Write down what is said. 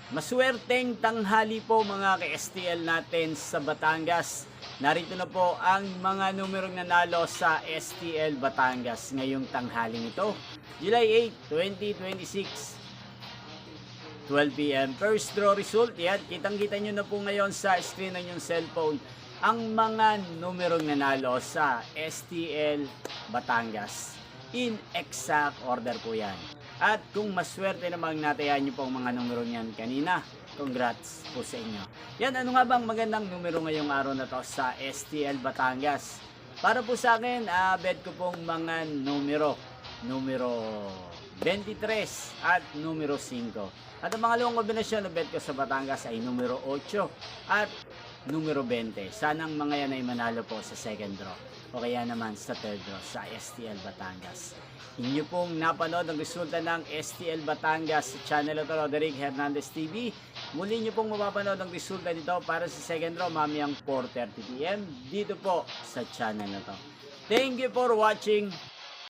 Maswerteng tanghali po mga ka-STL natin sa Batangas. Narito na po ang mga numerong nanalo sa STL Batangas ngayong tanghaling ito. July 8, 2026, 12 p.m. First draw result, yan. Kitang-kita nyo na po ngayon sa screen ng inyong cellphone ang mga numerong nanalo sa STL Batangas. In exact order po yan. At kung maswerte namang natayan nyo po ang mga numero niyan kanina, congrats po sa inyo. Yan, ano nga bang magandang numero ngayong araw na to sa STL Batangas? Para po sa akin, bet ko pong mga numero 23 at numero 5. At ang pangalawang kombinasyon na bet ko sa Batangas ay numero 8 at numero 20. Sanang mga yan ay manalo po sa second draw o kaya naman sa third draw sa STL Batangas. Inyo pong napanood ang resulta ng STL Batangas sa channel ito, Roderick Hernandez TV. Muli nyo pong mapapanood ang resulta nito para sa second draw mamayang 4:30 p.m. dito po sa channel na to. Thank you for watching.